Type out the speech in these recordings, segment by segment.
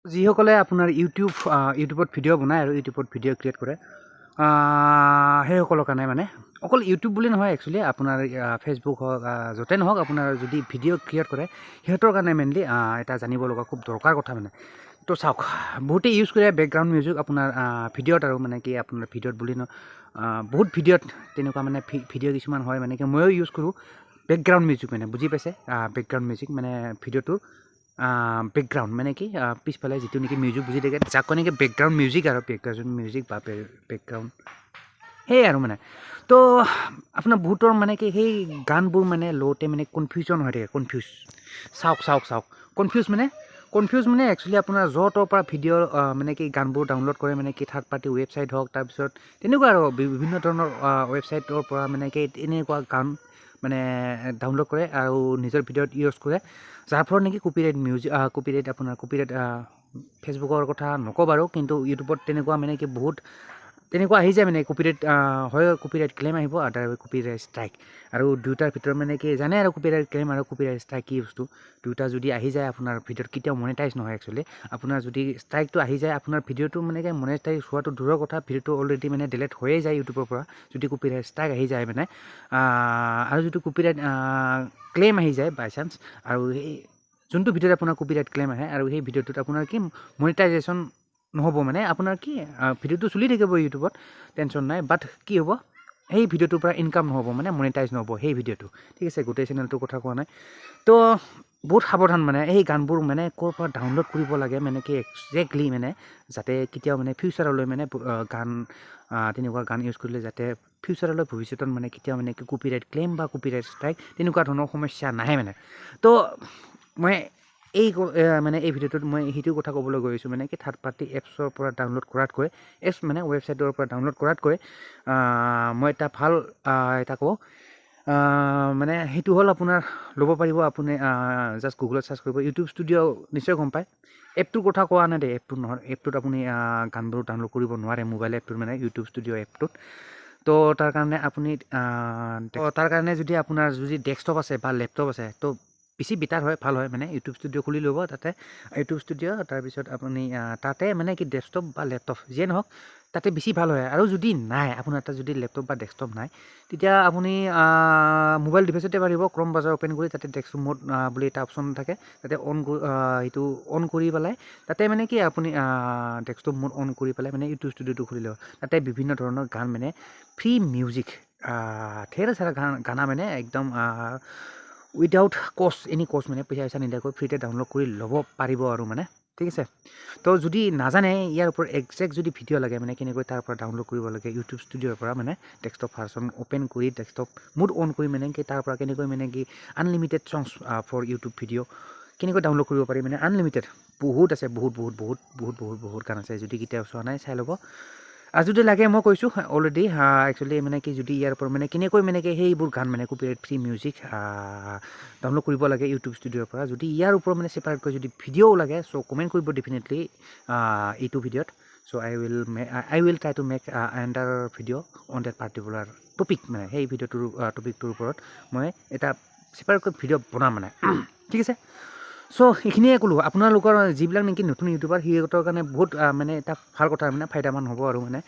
যিসকলে আপোনাৰ ইউটিউবত ভিডিঅ' বনায় আৰু ইউটিউবত ভিডিঅ' ক্ৰিয়েট কৰে সেইসকলৰ কাৰণে মানে অকল ইউটিউব বুলি নহয় একচুৱেলি আপোনাৰ ফেচবুক হওক য'তে নহওক আপোনাৰ যদি ভিডিঅ' ক্ৰিয়েট কৰে সিহঁতৰ কাৰণে মেইনলি এটা জানিব লগা খুব দৰকাৰ কথা মানে তো চাওক বহুতে ইউজ কৰে বেকগ্ৰাউণ্ড মিউজিক আপোনাৰ ভিডিঅ'ত আৰু মানে কি আপোনাৰ ভিডিঅ'ত বুলি বহুত ভিডিঅ'ত তেনেকুৱা মানে ভিডিঅ' কিছুমান হয় মানে কি ময়ো ইউজ কৰোঁ বেকগ্ৰাউণ্ড মিউজিক মানে বুজি পাইছে বেকগ্ৰাউণ্ড মিউজিক মানে ভিডিঅ'টোৰ বেকগ্ৰাউণ্ড মানে কি পিছফালে যিটো নেকি মিউজিক বুজি থাকে যাক কয় নেকি বেকগ্ৰাউণ্ড মিউজিক আৰু বেকগ্ৰাউণ্ড মিউজিক বা বেকগ্ৰাউণ্ড সেয়াই আৰু মানে তো আপোনাৰ বহুতৰ মানে কি সেই গানবোৰ মানে লওঁতে মানে কনফিউজন হৈ থাকে চাওক কনফিউজ মানে একচুৱেলি আপোনাৰ য'ৰ পৰা ভিডিঅ' মানে কি গানবোৰ ডাউনলোড কৰে মানে কি থাৰ্ড পাৰ্টি ৱেবছাইট হওক তাৰপিছত তেনেকুৱা আৰু বিভিন্ন ধৰণৰ ৱেবছাইটৰ পৰা মানে কি এনেকুৱা গান মানে ডাউনলোড কৰে আৰু নিজৰ ভিডিঅ'ত ইউজ কৰে যাৰ ফলত নেকি কপিৰাইট আপোনাৰ কপিৰাইট ফেচবুকৰ কথা নকওঁ বাৰু কিন্তু ইউটিউবত তেনেকুৱা মানে কি বহুত তেনেকুৱা আহি যায় মানে কপিৰাইট হয় কপিৰাইট ক্লেইম আহিব আদাৰ কপিৰাইট ষ্ট্ৰাইক আৰু দুয়োটাৰ ভিতৰত মানে কি জানে আৰু কপিৰাইট ক্লেইম আৰু কপিৰাইট ষ্ট্ৰাইক কি বস্তু দুয়োটা যদি আহি যায় আপোনাৰ ভিডিঅ'ত কেতিয়াও মনিটাইজ নহয় একচুৱেলি আপোনাৰ যদি ষ্ট্ৰাইকটো আহি যায় আপোনাৰ ভিডিঅ'টো মানে কি মনিটাইজ হোৱাটো দূৰৰ কথা ভিডিঅ'টো অলৰেডি মানে ডিলিট হৈয়ে যায় ইউটিউবৰ পৰা যদি কপিৰাইট ষ্ট্ৰাইক আহি যায় মানে আৰু যদি কপিৰাইট ক্লেইম আহি যায় বাই চান্স আৰু সেই যোনটো ভিডিঅ'ত আপোনাৰ কপিৰাইট ক্লেইম আহে আৰু সেই ভিডিঅ'টোত আপোনাৰ কি মনিটাইজেশ্যন নহ'ব মানে আপোনাৰ কি ভিডিঅ'টো চলি থাকিব ইউটিউবত টেনশ্যন নাই বাট কি হ'ব সেই ভিডিঅ'টোৰ পৰা ইনকাম নহ'ব মানে মনিটাইজ নহ'ব সেই ভিডিঅ'টো ঠিক আছে গোটেই চেনেলটোৰ কথা কোৱা নাই তো বহুত সাৱধান মানে এই গানবোৰ মানে ক'ৰ পৰা ডাউনলোড কৰিব লাগে মানে কি একজেক্টলি মানে যাতে কেতিয়াও মানে ফিউচাৰলৈ মানে গান তেনেকুৱা গান ইউজ কৰিলে যাতে ফিউচাৰলৈ ভৱিষ্যতত মানে কেতিয়াও মানে কি কপিৰাইট ক্লেইম বা কপিৰাইট ষ্ট্ৰাইক তেনেকুৱা ধৰণৰ সমস্যা নাহে মানে তো মই মানে এই ভিডিঅ'টোত মই সেইটো কথা ক'বলৈ গৈ আছোঁ মানে কি থাৰ্ড পাৰ্টি এপছৰ পৰা ডাউনলোড কৰাতকৈ এপছ মানে ৱেবছাইটৰ পৰা ডাউনলোড কৰাতকৈ মই এটা ভাল এটা কওঁ মানে সেইটো হ'ল আপোনাৰ ল'ব পাৰিব আপুনি জাষ্ট গুগলত চাৰ্চ কৰিব ইউটিউব ষ্টুডিঅ' নিশ্চয় গম পায় এপটোৰ কথা কোৱা নাই দেই এপটোত নহয় এপটোত আপুনি গানবোৰ ডাউনলোড কৰিব নোৱাৰে মোবাইল এপটোত মানে ইউটিউব ষ্টুডিঅ' এপটোত তো তাৰ কাৰণে আপুনি তাৰ কাৰণে যদি আপোনাৰ যদি ডেস্কটপ আছে বা লেপটপ আছে তো বেছি বেটাৰ হয় ভাল হয় মানে ইউটিউব ষ্টুডিঅ' খুলি ল'ব তাতে ইউটিউব ষ্টুডিঅ' তাৰপিছত আপুনি তাতে মানে কি ডেস্কটপ বা লেপটপ যিয়ে নহওক তাতে বেছি ভাল হয় আৰু যদি নাই আপোনাৰ তাত যদি লেপটপ বা ডেস্কটপ নাই তেতিয়া আপুনি মোবাইল ডিভাইচতে পাৰিব ক্ৰম ব্ৰাউজাৰ অ'পেন কৰি তাতে ডেস্কটপ মোড বুলি এটা অপশ্যন থাকে তাতে সেইটো অন কৰি পেলাই তাতে মানে কি আপুনি ডেস্কটপ মোড অন কৰি পেলাই মানে ইউটিউব ষ্টুডিঅ'টো খুলি ল'ব তাতে বিভিন্ন ধৰণৰ গান মানে ফ্ৰী মিউজিক ঢেৰ চাৰা গানা মানে একদম উইদাউট কষ্ট এনি কষ্ট মানে পইচা নিদিয়াকৈ ফ্ৰীতে ডাউনলোড কৰি ল'ব পাৰিব আৰু মানে ঠিক আছে তো যদি নাজানে ইয়াৰ ওপৰত একজেক্ট যদি ভিডিঅ' লাগে মানে কেনেকৈ তাৰ পৰা ডাউনলোড কৰিব লাগে ইউটিউব ষ্টুডিঅ'ৰ পৰা মানে ডেস্কটপ ভাৰ্চন অ'পেন কৰি ডেস্কটপ মোড অন কৰি মানে কি তাৰ পৰা কেনেকৈ মানে কি unlimited songs for YouTube video' কেনেকৈ ডাউনলোড কৰিব পাৰি মানে আনলিমিটেড বহুত আছে বহুত গান আছে যদি কেতিয়াও চোৱা নাই চাই ল'ব যদি লাগে মই কৈছোঁ অলৰেডি একচুৱেলি মানে কি যদি ইয়াৰ পৰা মানে কেনেকৈ মানে কি সেইবোৰ গান মানে কপিৰাইট ফ্ৰী মিউজিক ডাউনলোড কৰিব লাগে ইউটিউব ষ্টুডিঅ'ৰ পৰা যদি ইয়াৰ ওপৰত মানে ছেপাৰেটকৈ যদি ভিডিঅ'ও লাগে চ' কমেণ্ট কৰিব ডেফিনেটলি এইটো ভিডিঅ'ত so' I will try to make another video' on that particular topic মানে সেই ভিডিঅ'টোৰ টপিকটোৰ ওপৰত মই এটা ছেপাৰেটকৈ ভিডিঅ' বনাম মানে ঠিক আছে চ' এইখিনিয়ে ক'লোঁ আপোনালোকৰ যিবিলাক নেকি নতুন ইউটিউবাৰ সিহঁতৰ কাৰণে বহুত মানে এটা ভাল কথা মানে ফাইদামান হ'ব আৰু মানে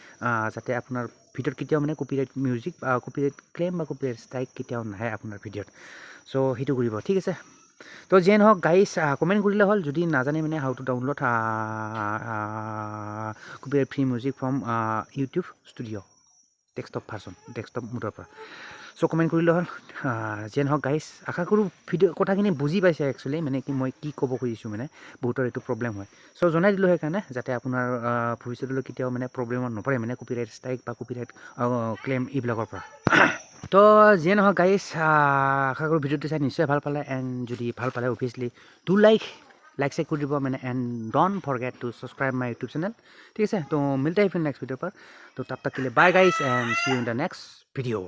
যাতে আপোনাৰ ভিডিঅ'ত কেতিয়াও মানে কপিৰাইট মিউজিক বা কপিৰাইট ক্লেইম বা কপিৰাইট ষ্ট্ৰাইক কেতিয়াও নাহে আপোনাৰ ভিডিঅ'ত চ' সেইটো কৰিব ঠিক আছে তো যিয়ে নহওক গাইজ কমেণ্ট কৰিলে হ'ল যদি নাজানে মানে how to download copyright free music from YouTube studio' desktop version desktop মোডৰ পৰা চ' কমেণ্ট কৰিলে হ'ল যিয়ে নহওক গাইজ আশা কৰোঁ ভিডিঅ' কথাখিনি বুজি পাইছে একচুৱেলি মানে কি মই কি ক'ব খুজিছোঁ মানে বহুতৰ এইটো প্ৰব্লেম হয় চ' জনাই দিলোঁ সেইকাৰণে যাতে আপোনাৰ ভৱিষ্যতলৈ কেতিয়াও মানে প্ৰব্লেমত নপৰে মানে কপিৰাইট ষ্ট্ৰাইক বা কপিৰাইট ক্লেইম এইবিলাকৰ পৰা তো যিয়ে নহওক গাইজ আশা কৰোঁ ভিডিঅ'টো চাই নিশ্চয় ভাল পালে এণ্ড যদি ভাল পালে অভিয়াছলি টু লাইক চেক কৰি দিব মানে and don't forget two subscribe my YouTube channel ঠিক আছে তো মিলতে হি ফিर नेक्स्ट वीडियो पर तो तब तक के लिए bye guys and see you in the next video